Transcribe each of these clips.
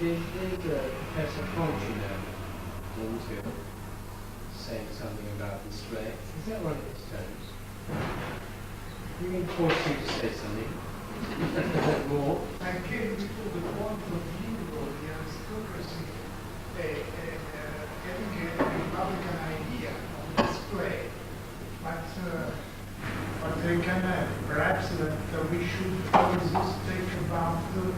Did Professor Conchino into saying something about display? Is that one of his terms? You can force you to say something. A bit more. I came before the point of view of the aristocracy getting a Republican idea of display, but they can perhaps that we should always think about the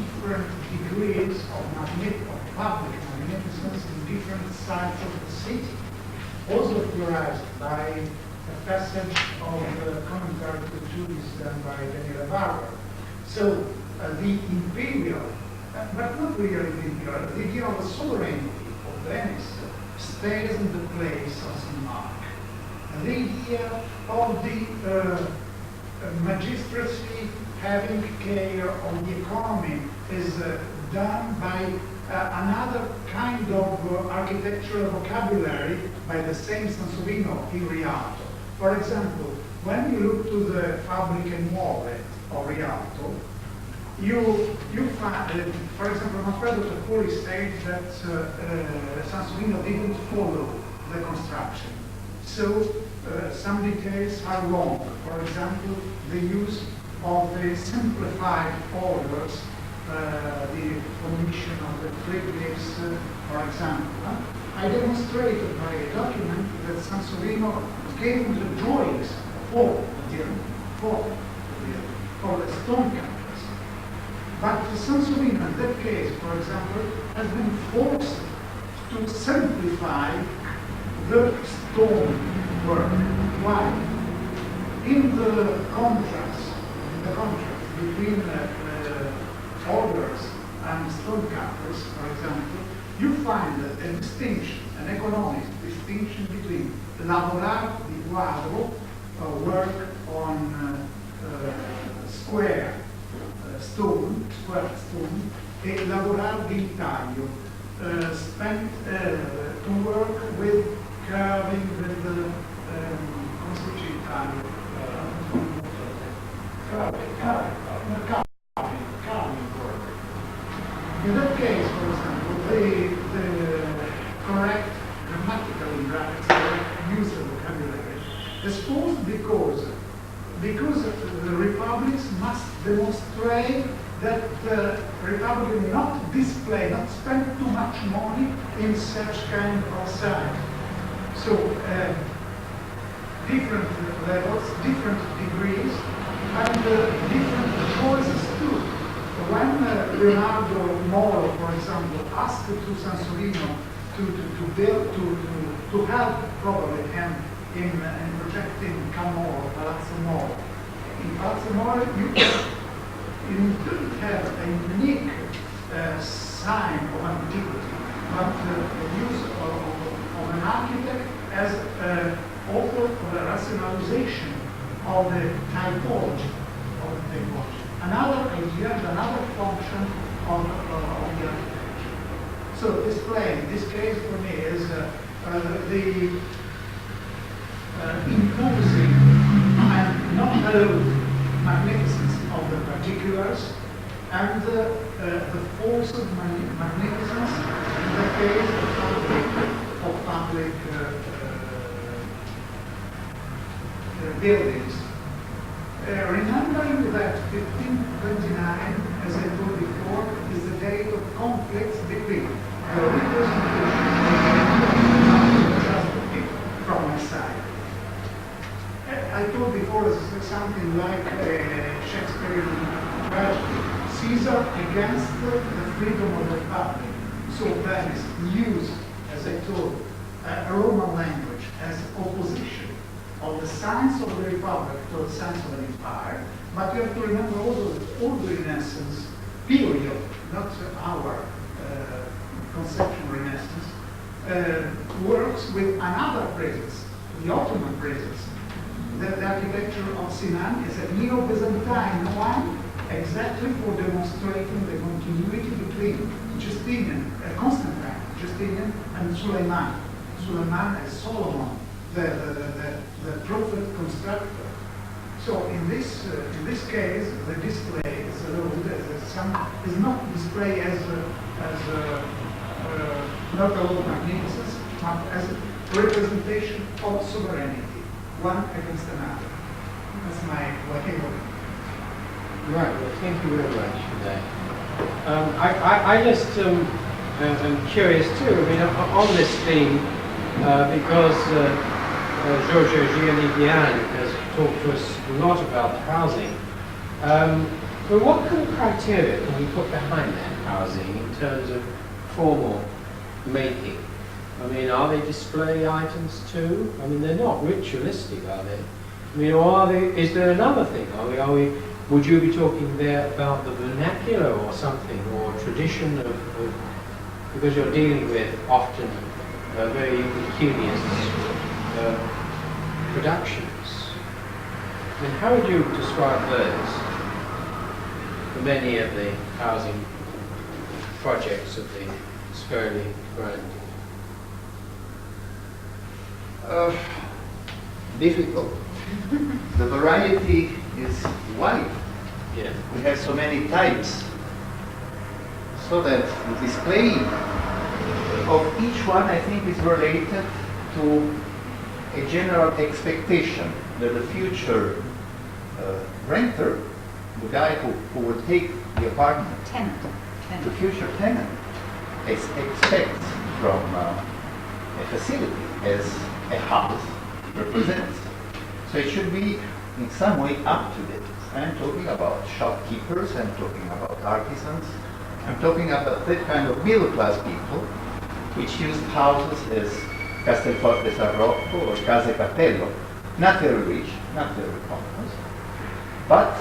different degrees of public magnificence in different sides of the city, also pluralized by a passage of the commentary to Judas done by Daniel Barber. So the imperial, but not really the imperial, the idea of the sovereignty of Venice stays in the place of St. Mark. And the idea of the magistracy having care of the economy is done by another kind of architectural vocabulary by the same Sansovino in Rialto. For example, when you look to the Fabbriche Nuove of Rialto, you find, for example, Manfredo Toccoli said that Sansovino didn't follow the construction. So some details are wrong. For example, the use of the simplified orders, the omission of the triglyphs, for example. I demonstrated by a document that Sansovino gave the drawings for the stone counters. But Sansovino, in that case, for example, has been forced to simplify the stone work. Why? In the contrast between orders and stone cutters, for example, you find a distinction, an economic distinction between lavorare di quadro, work on square stone, e lavorare di taglio, to work with carving, with the come si dice in Italia? Carving work. In that case, for example, the correct grammatical use of vocabulary is forced because the republics must demonstrate that the republic will not display, not spend too much money in such kind of site. So different levels, different degrees, and different choices too. When Leonardo Moro, for example, asked to Sansovino to help probably him in projecting Camoro, Palazzo Moro. In Palazzo Moro, you couldn't have a unique sign of antiquity, but the use of an architect as author for the rationalization of the typology. Another idea and another function of the architecture. So display, in this case for me, is the imposing and not alone magnificence of the particulars and the force of magnificence in the case of public buildings. Remembering that 1529, as I told before, is the date of conflicts between the representation from my side. I told before something like Shakespearean tragedy, Caesar against the freedom of the public. So Venice used, as I told, a Roman language as opposition of the science of the Republic to the science of the Empire, but you have to remember also that all the Renaissance period, not our conception of Renaissance, works with another presence, the Ottoman presence. The architecture of Sinan is a Neo-Byzantine one, exactly for demonstrating the continuity between Justinian, Constantine, Justinian, and Suleiman. Suleiman as Solomon, the prophet constructor. So in this case, the display is allowed as a is not displayed as not a lot of magnificence, but as a representation of sovereignty, one against another. That's my way of it. Right, well, thank you very much for that. I just am curious too, I mean, on this theme, because Giorgio Gianni has talked to us a lot about housing. Well, what kind of criteria can we put behind that housing in terms of formal making? I mean, are they display items too? I mean, they're not ritualistic, are they? I mean, or are they? Is there another thing? Are we? Would you be talking there about the vernacular or something, or tradition of because you're dealing with often very impecunious productions? I mean, how would you describe those for many of the housing projects of the Sperli Grandi? Difficult. The variety is wide. Yeah. We have so many types, so that the display of each one, I think, is related to a general expectation that the future renter, the guy who will take the apartment, the future tenant, expects from a facility as a house represents. So it should be in some way up to date. I'm talking about shopkeepers, I'm talking about artisans, I'm talking about that kind of middle class people which used houses as Castelforte San Rocco or Case Castello, not very rich, not very pompous, but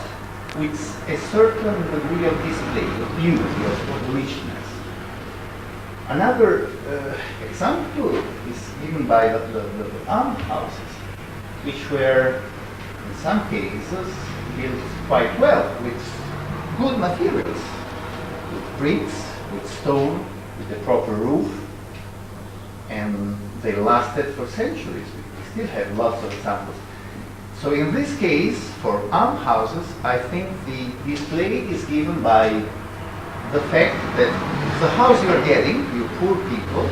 with a certain degree of display, of beauty, of richness. Another example is given by the almshouses, which were in some cases built quite well with good materials, with bricks, with stone, with a proper roof, and they lasted for centuries. We still have lots of examples. So in this case, for almhouses, I think the display is given by the fact that the house you're getting, you poor people,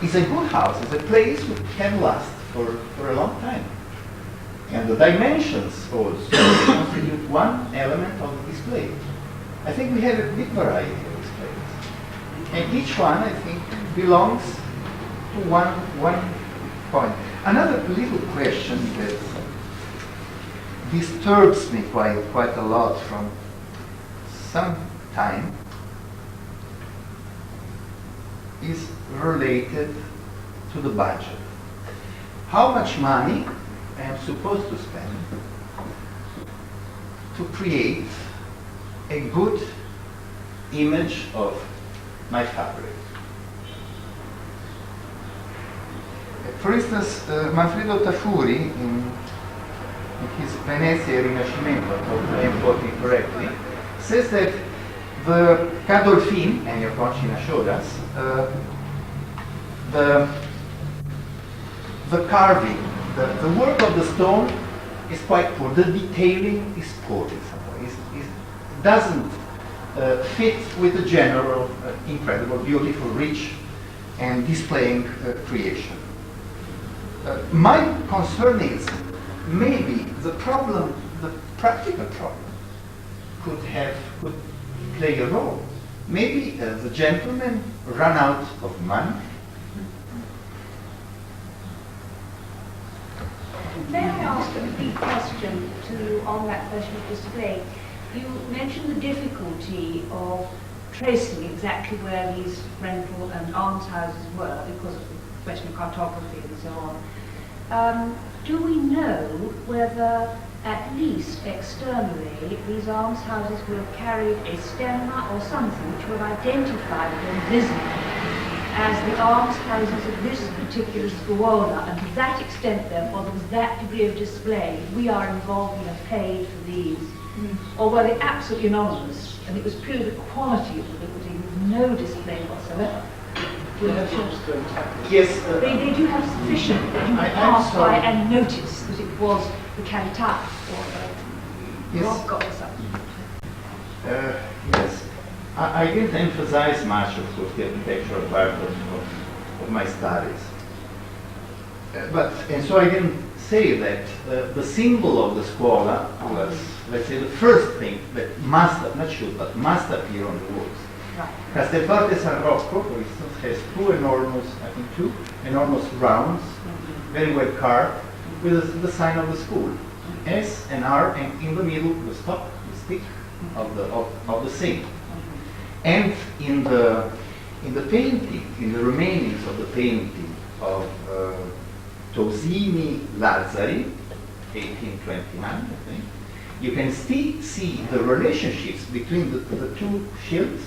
is a good house, is a place which can last for a long time. And the dimensions also constitute one element of the display. I think we have a big variety of displays. And each one, I think, belongs to one point. Another little question that disturbs me quite a lot from some time is related to the budget. How much money I am supposed to spend to create a good image of my fabric? For instance, Manfredo Tafuri, in his Venezia Rinascimento, I am quoting correctly, says that the Cadolfin, and Conchina showed us, the carving, the work of the stone is quite poor. The detailing is poor in some way. It doesn't fit with the general incredible, beautiful, rich, and displaying creation. My concern is maybe the problem, the practical problem, could play a role. Maybe the gentleman ran out of money. May I ask a big question on that question of display? You mentioned the difficulty of tracing exactly where these rental and almshouses were because of the question of cartography and so on. Do we know whether, at least externally, these almshouses will have carried a stemma or something which will identify them visibly as the almshouses of this particular scuola, and to that extent, therefore, there was that degree of display. We are involved and have paid for these. Or were they absolutely anonymous, and it was purely the quality of the building with no display whatsoever? Yes. They do have sufficient that you could pass by and notice that it was the Carità or the Rock or something. I didn't emphasize much, of course, the architectural part of my studies. And so I didn't say that the symbol of the scuola was, let's say, the first thing that must, not should, but must appear on the walls. Right. Castelforte San Rocco, for instance, has two enormous rounds, very well carved, with the sign of the school, S and R, and in the middle the stop, the stick of the saint. And in the painting, in the remainings of the painting of Tosini Lazzari, 1829, I think, you can still see the relationships between the two shields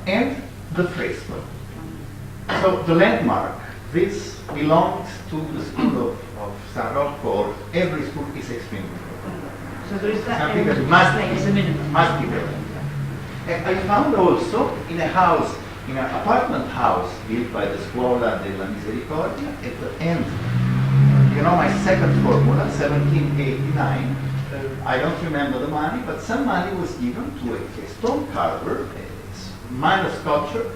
and the fresco. So the landmark, this belongs to the school of San Rocco, or every school is extremely important. So there is that Something that must as a minimum. must be there. And I found also in a house, in an apartment house built by the Scuola della Misericordia at the end, my second formula, 1789, I don't remember the money, but some money was given to a stone carver, a minor sculpture,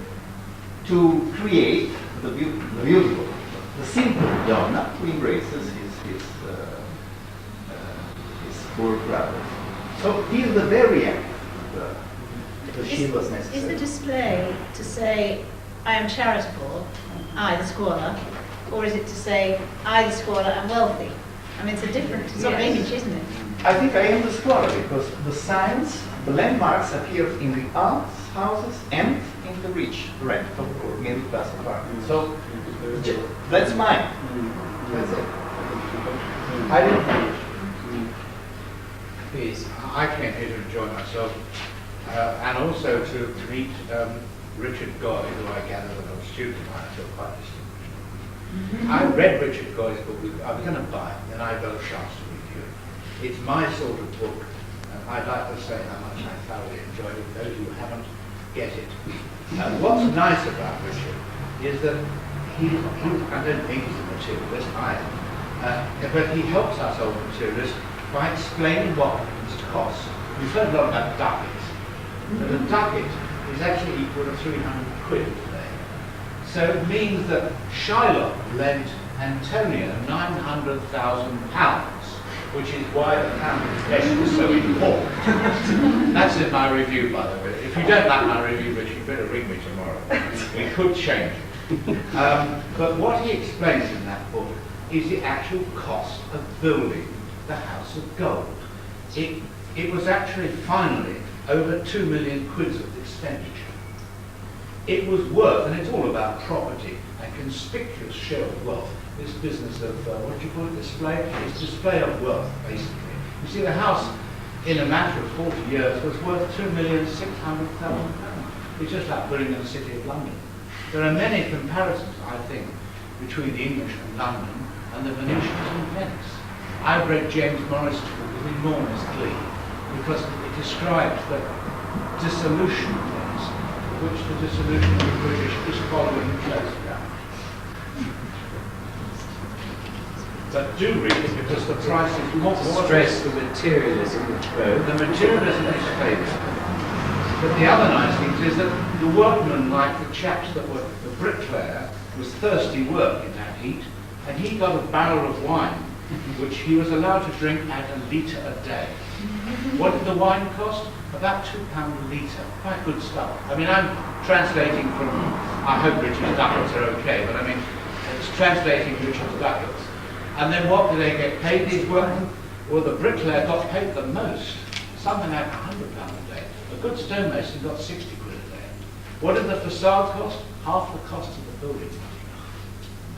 to create the beautiful, the simple Donna who embraces his poor brother. So till the very end, the shield was necessary. Is the display to say, I am charitable, I the scuola, or is it to say, I the scuola am wealthy? I mean, it's a different sort of image, isn't it? I think I am the scholar because the signs, the landmarks appear in the alms houses and in the rich rental or middle class apartments. So that's mine. That's it. I didn't. Please. I came here to enjoy myself and also to meet Richard Goy, who I gather was a student of mine, so quite distinguished. I read Richard Goy's book. I was going to buy it, and I got a chance to review it. It's my sort of book, and I'd like to say how much I thoroughly enjoyed it. Those who haven't, get it. What's nice about Richard is that he I don't think he's a materialist either, but he helps us old materialists by explaining what things cost. We've heard a lot about ducats, but a ducat is actually equal to 300 quid today. So it means that Shylock lent Antonia £900,000, which is why the pound is so important. That's in my review, by the way. If you don't like my review, Rich, you better ring me tomorrow. We could change it. But what he explains in that book is the actual cost of building the House of Gold. It was actually finally over 2 million quids of expenditure. It was worth, and it's all about property and conspicuous show of wealth. This business of, what do you call it, display? It's display of wealth, basically. You see, the house, in a matter of 40 years, was worth £2,600,000. It's just like building in the City of London. There are many comparisons, I think, between the English and London and the Venetians and Venice. I've read James Morris's book with enormous glee because it describes the dissolution of Venice, which the dissolution of the British is following close down. But do read it because the price is more Stress the materialism of both. the materialism is favourite. But the other nice thing is that the workmen, like the chaps that were the bricklayer, was thirsty work in that heat, and he got a barrel of wine, which he was allowed to drink at a litre a day. What did the wine cost? About £2 a litre. Quite good stuff. I mean, I'm translating from, I hope Richard's ducats are okay, but I mean, it's translating Richard's ducats. And then what do they get paid, these workmen? Well, the bricklayer got paid the most, something like £100 a day. A good stonemason got 60 quid a day. What did the facade cost? Half the cost of the building.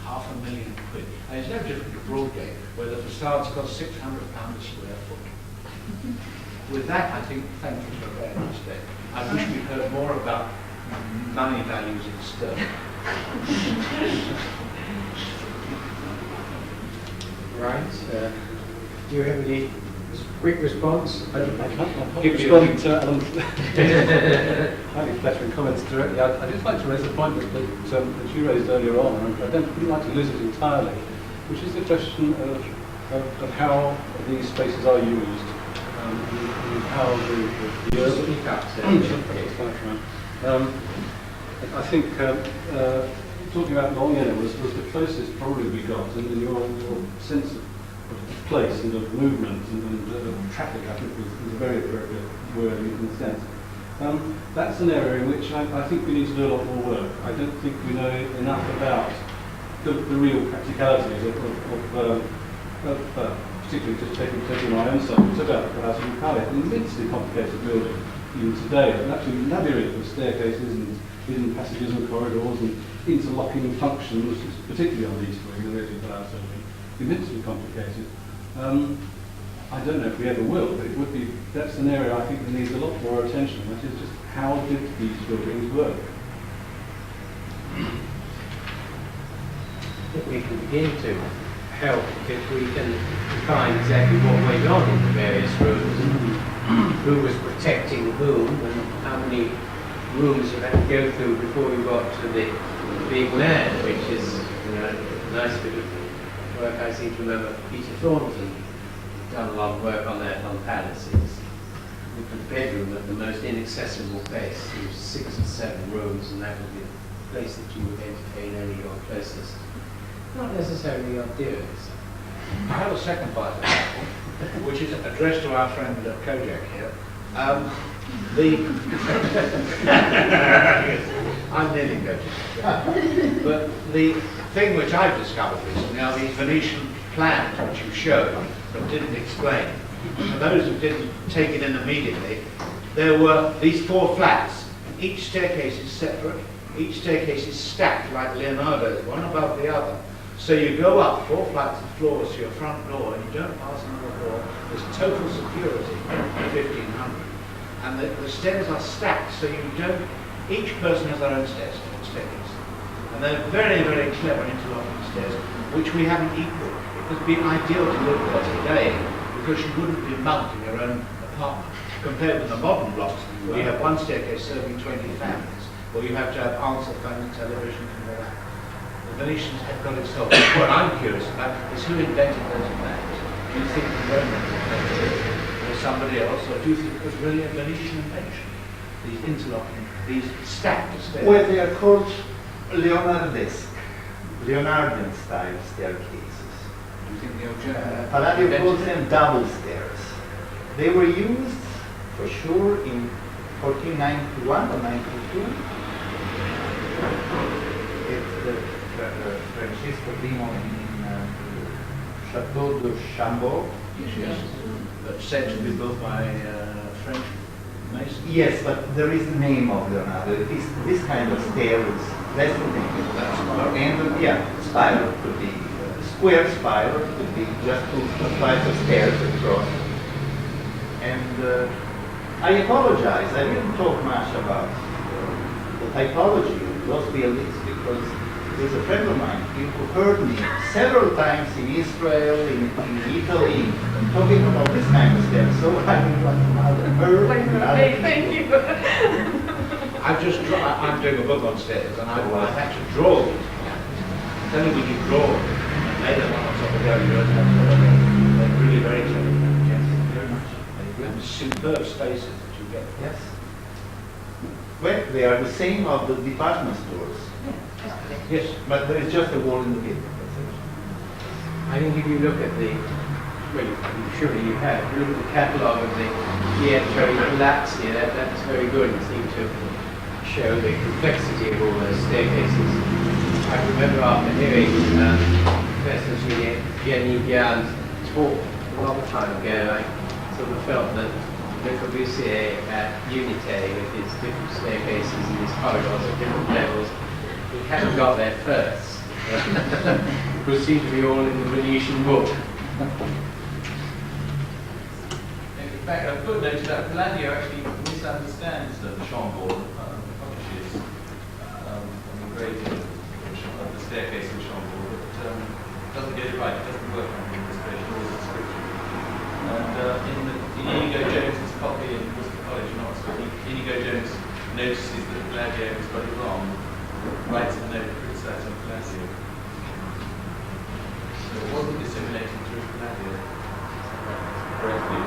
£500,000 quid. And it's no different to Broadgate, where the facades cost £600 a square foot. With that, I think, thank you for a very nice day. I wish we'd heard more about money values in sterling. Right. Do you have any quick response? I can't Give respond you- to Alan's highly flattering comments directly. I'd just like to raise a point that you raised earlier on, and I wouldn't like to lose it entirely, which is the question of how these spaces are used and how the urban... Speak up, sir. I think talking about Longyear was the closest probably we got, and your sense of place and of movement and traffic, I think, was a very appropriate word in a sense. That's an area in which I think we need to do a lot more work. I don't think we know enough about the real practicalities of particularly just taking my own subject about the House of Palace, an immensely complicated building even today, an absolute labyrinth of staircases and hidden passages and corridors and interlocking functions, particularly on the East Wing, the Venetian Palace building, immensely complicated. I don't know if we ever will, but it would be, that's an area I think that needs a lot more attention, that is just how did these buildings work? I think we can begin to help if we can define exactly what went on in the various rooms, and who was protecting whom, and how many rooms you had to go through before you got to the big man, which is a nice bit of work. I seem to remember Peter Thornton done a lot of work on that, on palaces. The bedroom at the most inaccessible place. There was 6 or 7 rooms, and that would be the place that you would entertain only your closest, not necessarily your dearest. I have a second part of that, which is addressed to our friend Kojak here. I'm nearly Kojak. But the thing which I've discovered recently are these Venetian plans which you showed but didn't explain. For those who didn't take it in immediately, there were these 4 flats. Each staircase is separate. Each staircase is stacked like Leonardo's, one above the other. So you go up 4 flights of floors to your front door, and you don't pass another door. There's total security at 1500. And the stairs are stacked, so you don't, each person has their own staircase. And they're very, very clever interlocking stairs, which we haven't equalled. It would be ideal to live there today, because you wouldn't be mugged in your own apartment. Compared with the modern blocks, where you have one staircase serving 20 families, or you have to have answer phone, television, and all that. The Venetians have got it solved. What I'm curious about is who invented those plans. Do you think the Romans invented it, or somebody else, or do you think it was really a Venetian invention? These interlocking, these stacked stairs. Well, they are called Leonardesque, Leonardian style staircases. Do you think the Palladio calls them double stairs. They were used, for sure, in 1491 or 92. It's the Francesco Primo in Chateau de Chambord. Yes. But said to be built by French masons. Yes, but there is the name of Leonardo. This kind of stair is less than and spiral could be square spiral, could be just 2 flights of stairs across. And I apologize, I didn't talk much about the typology of those buildings because there's a friend of mine who heard me several times in Israel, in Italy, talking about this kind of stairs. So I would like to mother her. Thank you. I'm doing a book on stairs, and I've had to draw these plans. Tell me we can draw them and lay them on top of the other. They're really very clever. Yes, very much. And superb spaces that you get. Yes. Well, they are the same of the department stores. Yes. But there is just a wall in the middle. I think if you look at the, well, surely you have, if you look at the catalogue of the Pietro Palazzi, that's very good. It seems to show the complexity of all those staircases. I remember after hearing Professor Jenny Bian's talk a long time ago, I sort of felt that Le Corbusier at Unité, with his different staircases and his corridors at different levels, he hadn't got there first. It would seem to be all in the Venetian book. In fact, I could note that Palladio actually misunderstands the Chambord, publishes engraving of the staircase in Chambord, but doesn't get it right, it doesn't work on the illustration or the description. And in Inigo Jones's copy in Worcester College in Oxford, Inigo Jones notices that Palladio has got it wrong, writes a note criticizing Palladio. So it wasn't disseminated through Palladio correctly.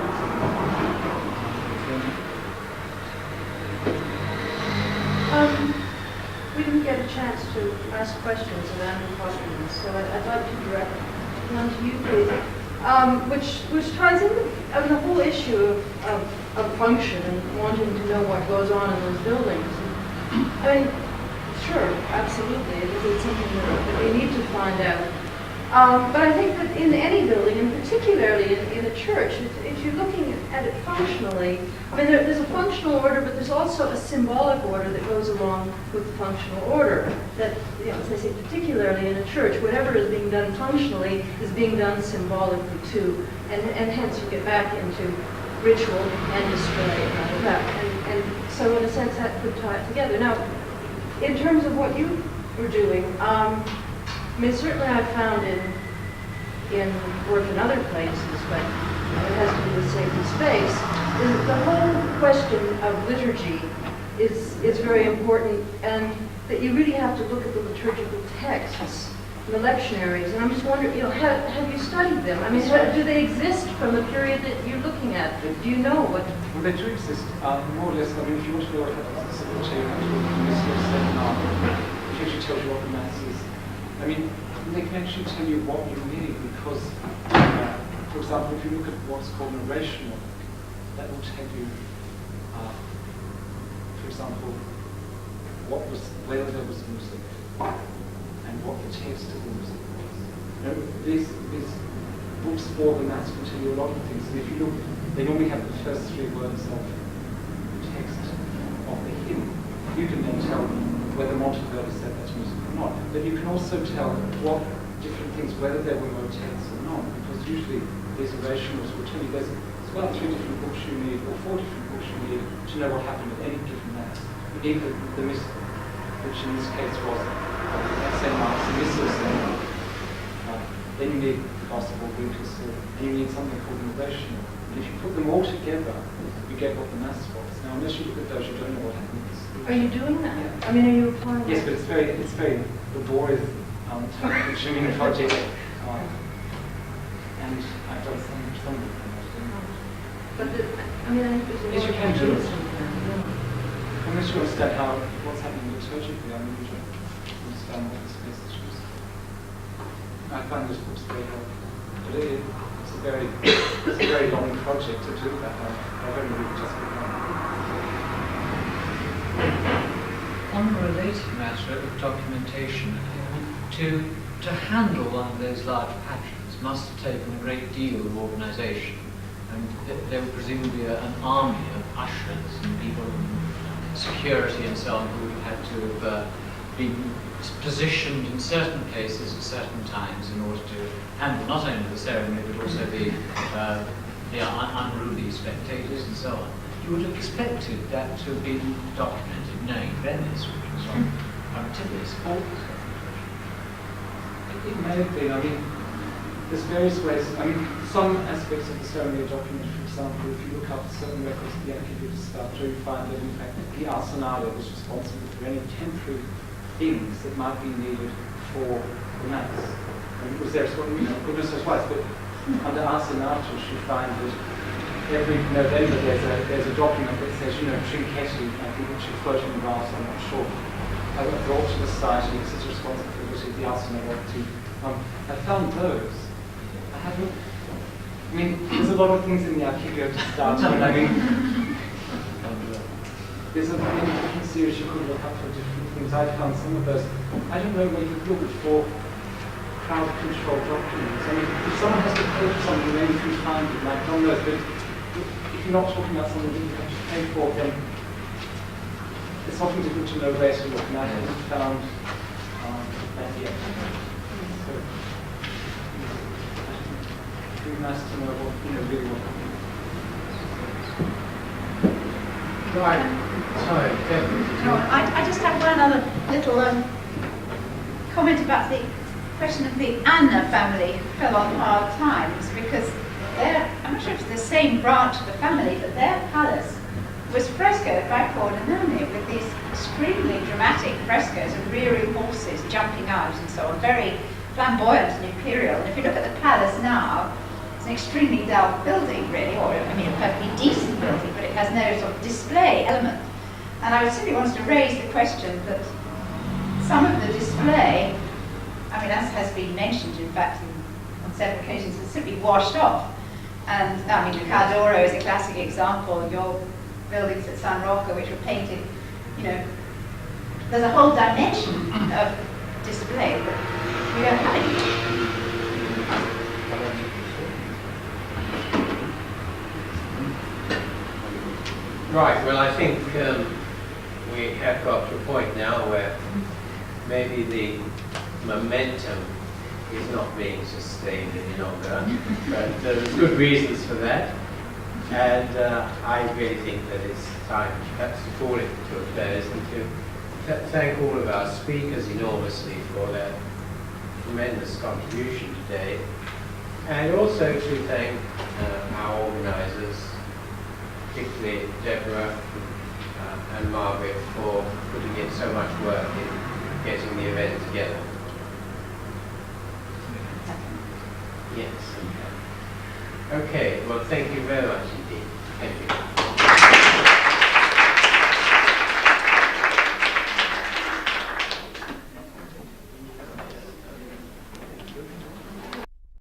didn't get a chance to ask questions of Andrew Hopkins, so I'd like to direct one to you, please, which ties into the whole issue of function and wanting to know what goes on in those buildings. I mean, sure, absolutely, it's something that we need to find out. But I think that in any building, and particularly in a church, if you're looking at it functionally, I mean, there's a functional order, but there's also a symbolic order that goes along with the functional order. That, as I say, particularly in a church, whatever is being done functionally is being done symbolically too. And hence you get back into ritual and display and all of that. And so in a sense that could tie it together. Now, in terms of what you were doing, I mean, certainly I've found in work in other places, but it has to do with sacred space, is the whole question of liturgy is very important, and that you really have to look at the liturgical texts, the lectionaries, and I'm just wondering, have you studied them? I mean, do they exist from the period that you're looking at? Do you know what? Well, they do exist, more or less. I mean, if you want to look at the possibility of it actually tells you what the Mass is. I mean, they can actually tell you what you need because, for example, if you look at what's called narrational, that will tell you, for example, whether there was music and what the text of the music was. These books for the Mass can tell you a lot of things. And if you look, they normally have the first 3 words of the text of the hymn. You can then tell whether Monteverdi said that's music or not. But you can also tell what different things, whether there were motets or not, because usually these orationals will tell you there's about 3 different books you need, or 4 different books you need to know what happened at any given Mass. You need the Missal, which in this case was St. Mark's Missal. Then you need the Gospel of Epistle, and you need something called an orational. And if you put them all together, you get what the Mass was. Now, unless you look at those, you don't know what happens. Are you doing that? Yeah. I mean, are you applying Yes, that? but it's very laborious, time-consuming project, and I've done some of them. But I mean, I think there's a Yes, you lot can of do it. Yeah. Unless you understand what's happening liturgically, I mean, you don't understand what this message is. I find this book's very helpful, but it's a very long project to do that. I've only really just begun. On a related matter of documentation, to handle one of those large patterns must have taken a great deal of organisation. And there would presumably be an army of ushers and people in security and so on who had to have been positioned in certain places at certain times in order to handle not only the ceremony but also the unruly spectators and so on. You would have expected that to have been documented, knowing Venice, which was on particularly sport. It may have been. I mean, there's various ways. I mean, some aspects of the ceremony are documented. For example, if you look up certain records of the Archivio di Stato, you find that in fact the arsenale was responsible for any temporary things that might be needed for the Mass. And it was there, goodness knows why, but under arsenatus you find that every November there's a document that says, trinchetti, I think, which are floating around, so I'm not sure, are brought to the society. It's its responsibility of the arsenal to. I found those. I haven't. I mean, there's a lot of things in the Archivio di Stato. I mean, there's a many different series you could look up for different things. I found some of those. I don't know where you could look for crowd control documents. I mean, if someone has to pay for something, maybe you can find it, like on those. But if you're not talking about something that you have to pay for, then it's often difficult to know where to look. And I haven't found that yet. So, it would be nice to know what, really what happens. Right. Sorry, definitely. No, I just have one other little comment about the question of the Anna family who fell on hard times, because I'm not sure if it's the same branch of the family, but their palace was frescoed by Pordenone with these extremely dramatic frescoes of rearing horses jumping out and so on, very flamboyant and imperial. And if you look at the palace now, it's an extremely dull building, really, or a perfectly decent building, but it has no sort of display element. And I simply wanted to raise the question that some of the display, I mean, as has been mentioned, in fact, on several occasions, has simply washed off. And I mean, the Caldoro is a classic example. Your buildings at San Rocco, which were painted, you know, there's a whole dimension of display that we don't have anymore. Right, well, I think we have got to a point now where maybe the momentum is not being sustained any longer, but there's good reasons for that. And I really think that it's time perhaps to call it to a close and to thank all of our speakers enormously for their tremendous contribution today, and also to thank our organisers, particularly Deborah and Margaret, for putting in so much work in getting the event together. Yes. Okay, well, thank you very much indeed. Thank you.